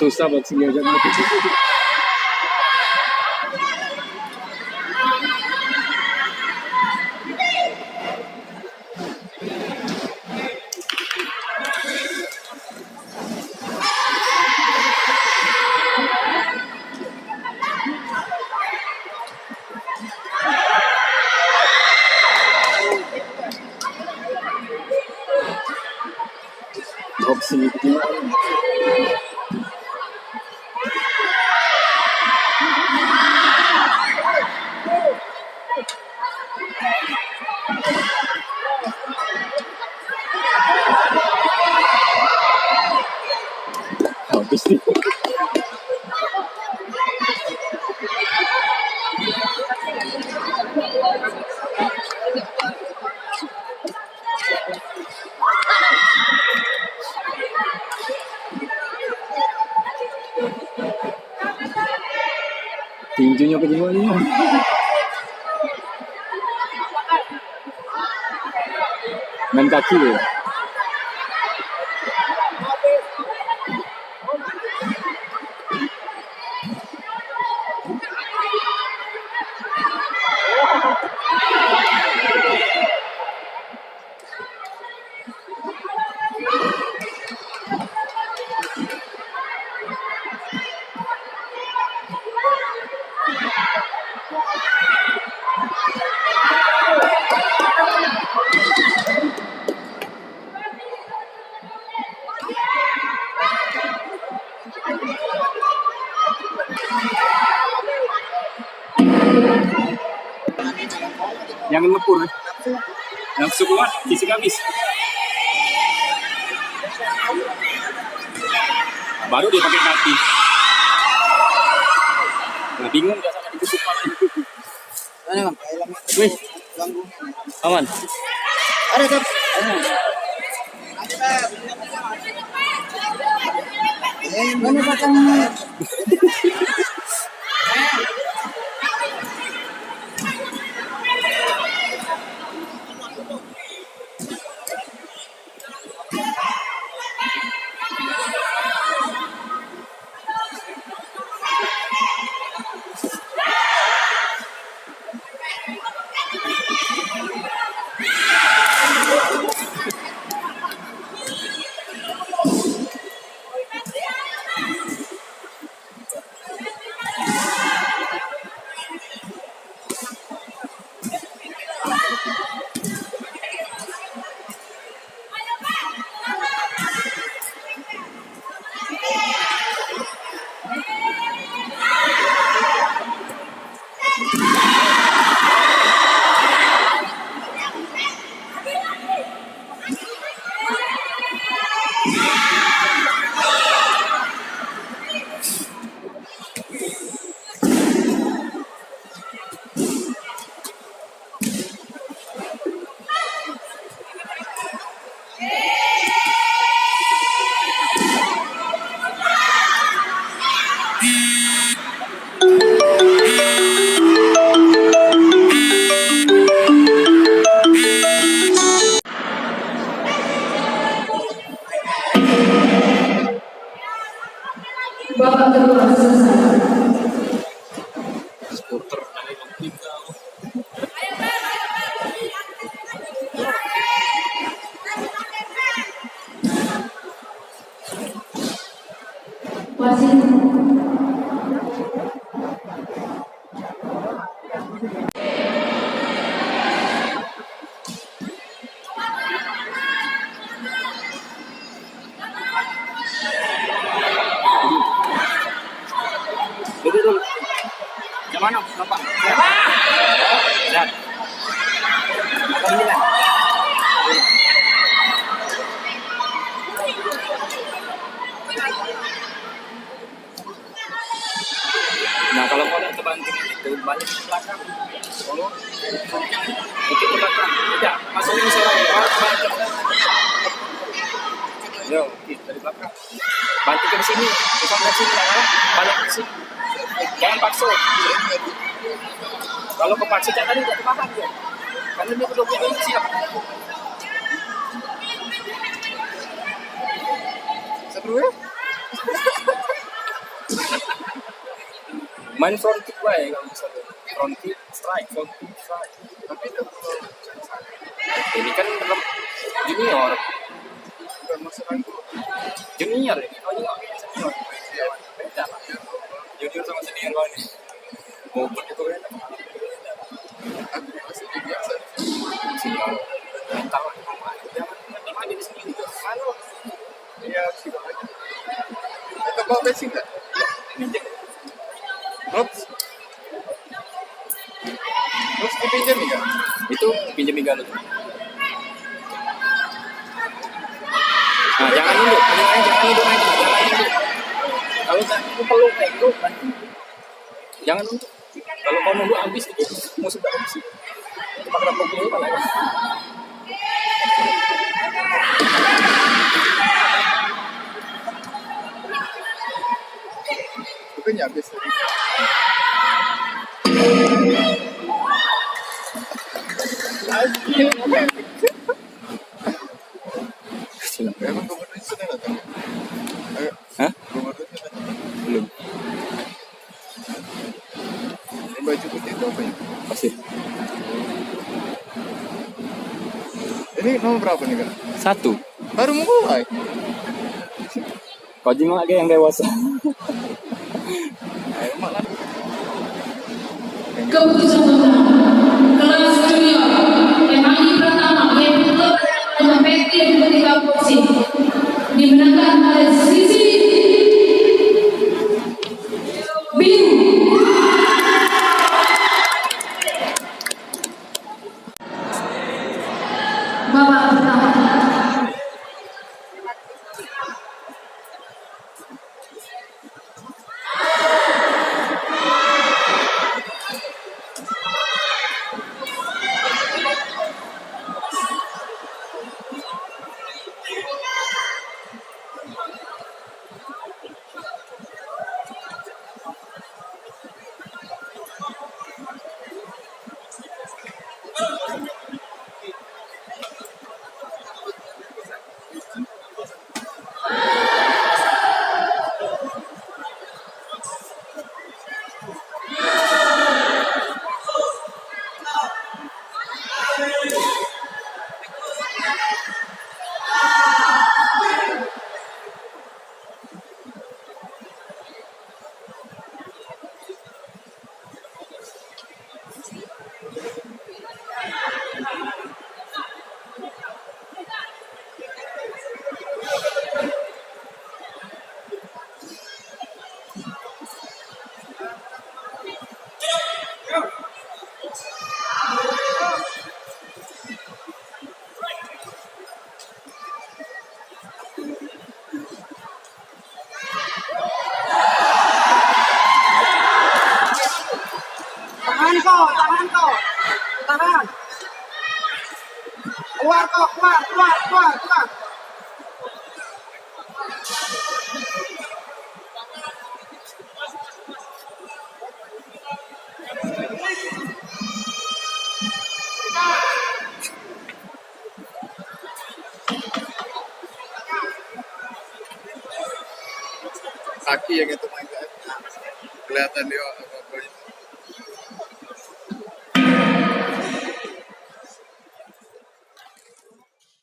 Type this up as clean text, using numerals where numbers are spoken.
Susah buat sini aja. Boxing itu habis nih. Tinjunya ke gimana? Main kaki ya? Yang ngepur, nafsu kuat, fisik habis. Baru dia pakai kaki. Nah, bingung nggak sama ditusuk malah. Mana bang? Wih, aman. Ada tuh. Mana pasangnya? Bapak Ketua selesai. Skuter dari Longpingga. Wasit. Duduk dulu. Yang mana? Bapak. Lihat. Lihat. Nah, kalau mau ke banting itu balik ke belakang. Kalau ke belakang, tidak masukin saya balik. Yo, dari belakang. Banting ke sini, bukan ke sini, balik ke sini. Jangan paksa. Kalau kepaksa jangan tadi tidak kemakan dia. Karena dia betul-betul siap. Seru ya? Main front kick lah ya kalau misalnya. Front kick, strike, front kick, strike. Tapi itu perlu Ini kan dalam junior, bukan masalah itu. junior ini. Oh ini nggak beda senior. Beda lah. Junior sama senior kalau ini. Mau begitu kan? Aku masih biasa. Senior. Mental lah. Jangan di sini juga. Halo. Iya sih makanya. Kita bawa bensin nggak? Minjem. Ops. Terus dipinjam ya? Itu pinjam Iga lu. Nah, jangan nunduk, jangan nunduk aja, jangan nunduk. Kalau aku peluk kayak gitu, jangan nunduk. Kalau kau nunduk habis itu musuh tak habis. Tempat rapok itu kan ada. Bukannya habis tadi. Emang gubernur sudah datang? Ayo, Hah? gubernur sudah datang. Belum. Yang baju putih itu apa ya? Masih. Ini nomor berapa nih kak? 1. Baru mulai. Kau jimat lagi yang dewasa. Ayo malah. Keputusan pemenang kelas junior MHI pertama yaitu klub PT Putih Porsi dimenangkan oleh Sisi Biru. Babak pertama. Tahan kau. Tahan. Keluar kau, keluar. Kaki yang itu main kan. Kelihatan dia